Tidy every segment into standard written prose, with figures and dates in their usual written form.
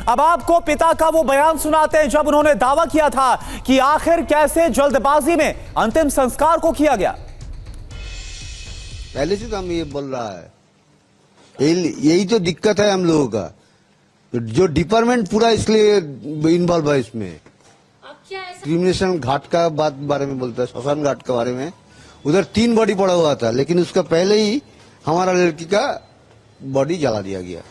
अब आपको पिता का वो बयान सुनाते हैं जब उन्होंने दावा किया था कि आखिर कैसे जल्दबाजी में अंतिम संस्कार को किया गया। पहले से तो हम ये बोल रहा है, यही तो दिक्कत है हम लोगों का, जो डिपार्टमेंट पूरा इसलिए इन्वॉल्व है इसमें। क्रिमिनेशन घाट का बारे में बोलता है, श्मशान घाट के बारे में। उधर 3 बॉडी पड़ा हुआ था, लेकिन उसका पहले ही हमारा लड़की का बॉडी जला दिया गया।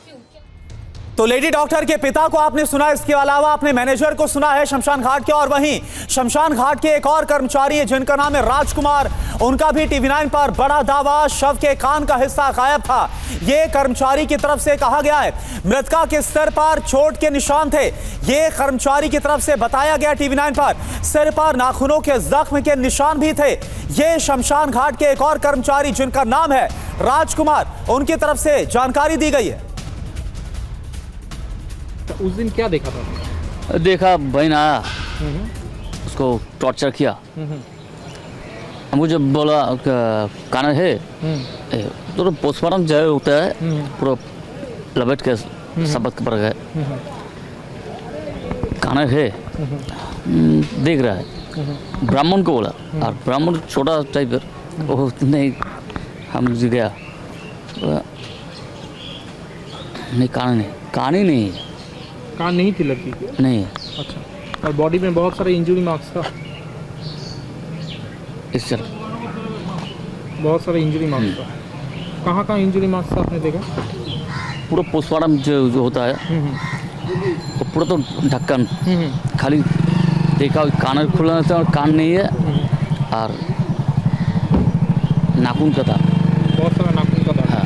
तो लेडी डॉक्टर के पिता को आपने सुना, इसके अलावा आपने मैनेजर को सुना है शमशान घाट के, और वहीं शमशान घाट के एक और कर्मचारी है जिनका नाम है राजकुमार। उनका भी टीवी9 पर बड़ा दावा, शव के कान का हिस्सा गायब था। यह कर्मचारी की तरफ से कहा गया है। मृतका के सिर पर चोट के निशान थे, यह कर्मचारी की तरफ से बताया गया टीवी9 पर। सिर पर नाखूनों के जख्म के निशान भी थे। यह शमशान घाट के एक और कर्मचारी जिनका नाम है राजकुमार, उनकी तरफ से जानकारी दी गई है। उस दिन क्या देखा था? देखा बहन आया, उसको टॉर्चर किया। हमको जब बोला कान है तो पोस्टमार्टम जो होता है पूरा लपेट के सबक पर गए, कान है देख रहा है। ब्राह्मण को बोला, और ब्राह्मण छोटा टाइप वो नहीं, हम गया नहीं, कान ही नहीं है। कान नहीं थी लड़की की? नहीं। अच्छा, और बॉडी में बहुत सारे इंजरी मार्क्स था? इस तरह बहुत सारे इंजरी मार्क्स था। कहाँ कहाँ इंजरी मार्क्स था आपने देखा? पूरा पोस्टमार्टम जो होता है तो पूरा तो ढक्कन खाली देखा, कान खुला था और कान नहीं है, और नाखून का था, बहुत सारा नाखून का था। हाँ।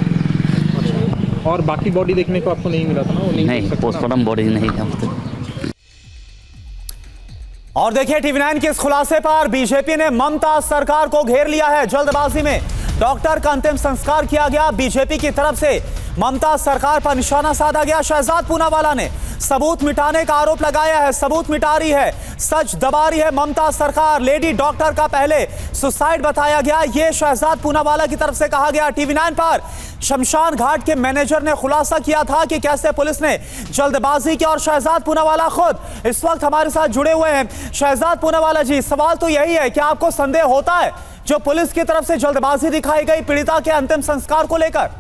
अच्छा, और बाकी बॉडी देखने को आपको नहीं मिला था ना? वो नहीं, पोस्टमार्टम बॉडी नहीं है। और देखिए टीवी9 के इस खुलासे पर बीजेपी ने ममता सरकार को घेर लिया है। जल्दबाजी में डॉक्टर का अंतिम संस्कार किया गया। बीजेपी की तरफ से ममता सरकार पर निशाना साधा गया। शहजाद पूनावाला ने सबूत मिटाने का आरोप लगाया है, सबूत मिटा रही है, सच दबा रही है ममता सरकार। लेडी डॉक्टर का पहले सुसाइड बताया गया, यह शहजाद पूनावाला की तरफ से कहा गया। टीवी9 पर शमशान घाट के मैनेजर ने खुलासा किया था कि कैसे पुलिस ने जल्दबाजी की, और शहजाद पूनावाला खुद इस वक्त हमारे साथ जुड़े हुए हैं। शहजाद पूनावाला जी, सवाल तो यही है कि आपको संदेह होता है जो पुलिस की तरफ से जल्दबाजी दिखाई गई पीड़िता के अंतिम संस्कार को लेकर?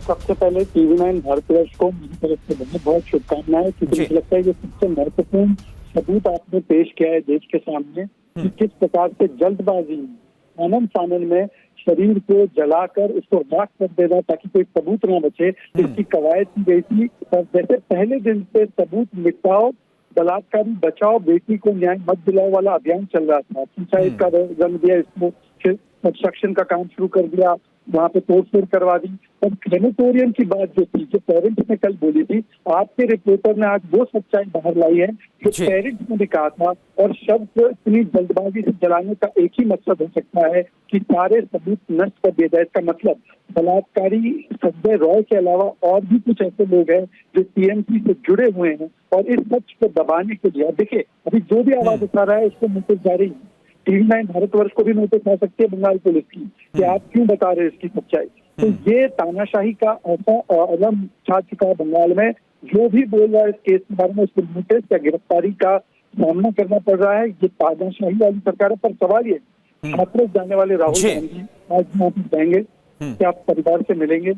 सबसे पहले टीवी9 भारतवर्ष को मेरी तरफ से बहुत शुभकामनाएं, क्योंकि मुझे लगता है कि सबसे महत्वपूर्ण सबूत आपने पेश किया है देश के सामने कि किस प्रकार से जल्दबाजी में आनन फानन में शरीर को जलाकर उसको राख कर देना ताकि कोई सबूत ना बचे, इसकी कवायद की गई थी। और जैसे पहले दिन से सबूत मिटाओ, बलात्कारी बचाओ, बेटी को न्याय मत दिलाओ वाला अभियान चल रहा था। पंचायत का रंग दिया, इसको फिर कंस्ट्रक्शन का काम शुरू कर दिया, वहाँ पे तोड़फोड़ करवा दी। और क्रेमेटोरियम की बात जो थी, जो पेरेंट्स ने कल बोली थी, आपके रिपोर्टर ने आज वो सच्चाई बाहर लाई है जो पेरेंट्स ने भी कहा था। और शव को इतनी जल्दबाजी से जलाने का एक ही मकसद हो सकता है कि सारे सबूत नष्ट कर दिया जाए। इसका मतलब बलात्कारी संजय रॉय के अलावा और भी कुछ ऐसे लोग हैं जो टीएमसी से जुड़े हुए हैं, और इस सच को दबाने के लिए देखिए अभी जो भी आवाज उठा रहा है उसको नोटिस जारी है। टीवी9 भारतवर्ष को भी नोटिस आ सकती है बंगाल पुलिस की कि आप क्यों बता रहे हैं इसकी सच्चाई। तो ये तानाशाही का ऐसा आलम छा चुका है बंगाल में। जो भी बोल रहा है इस केस के बारे में उसको नोटिस या गिरफ्तारी का सामना करना पड़ रहा है। ये तानाशाही वाली सरकार पर सवाल ये हाथरस जाने वाले राहुल गांधी आज वापस जाएंगे कि आप परिवार से मिलेंगे,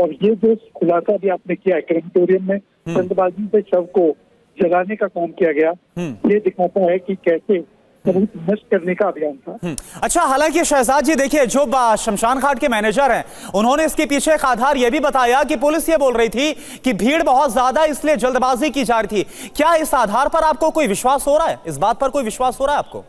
और ये जो खुलासा भी आपने किया है क्रेमेटोरियम में जल्दबाजी से शव को जलाने का काम किया गया, ये दिखाता है कि कैसे नष्ट करने का अभियान था। अच्छा, हालांकि शहजाद जी देखिए, जो शमशान घाट के मैनेजर हैं उन्होंने इसके पीछे एक आधार यह भी बताया कि पुलिस ये बोल रही थी कि भीड़ बहुत ज्यादा इसलिए जल्दबाजी की जा रही थी। क्या इस आधार पर आपको कोई विश्वास हो रहा है, इस बात पर कोई विश्वास हो रहा है आपको?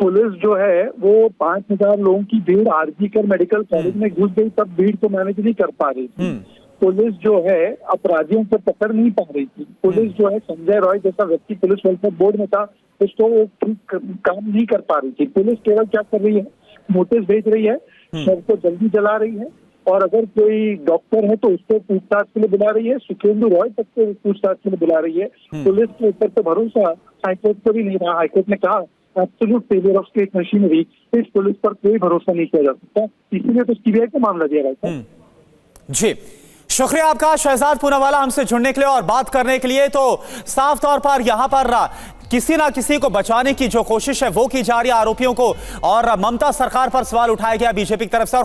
पुलिस जो है वो 5000 लोगों की भीड़ आरजीकर मेडिकल कॉलेज में घुस गई, तब भीड़ को मैनेज नहीं कर पा रही थी। पुलिस जो है अपराधियों को पकड़ नहीं पा रही थी। पुलिस जो है संजय रॉय जैसा व्यक्ति पुलिस वेलफेयर बोर्ड में था, उसको वो ठीक काम नहीं कर पा रही थी। पुलिस केवल क्या कर रही है, नोटिस भेज रही है, शव को जल्दी जला रही है, और अगर कोई डॉक्टर है तो उसको पूछताछ के लिए बुला रही है। सुखेंदु रॉय तक को पूछताछ के लिए बुला रही है। पुलिस के ऊपर तो भरोसा हाईकोर्ट को भी नहीं रहा। हाईकोर्ट ने कहा absolute failure of state machinery, इस पुलिस पर कोई भरोसा नहीं किया जा सकता, इसीलिए तो सीबीआई को मामला दिया गया था। जी, शुक्रिया आपका शहजाद पूनावाला हमसे जुड़ने के लिए और बात करने के लिए। तो साफ तौर पर यहां पर किसी ना किसी को बचाने की जो कोशिश है वो की जा रही है आरोपियों को, और ममता सरकार पर सवाल उठाया गया बीजेपी की तरफ से। और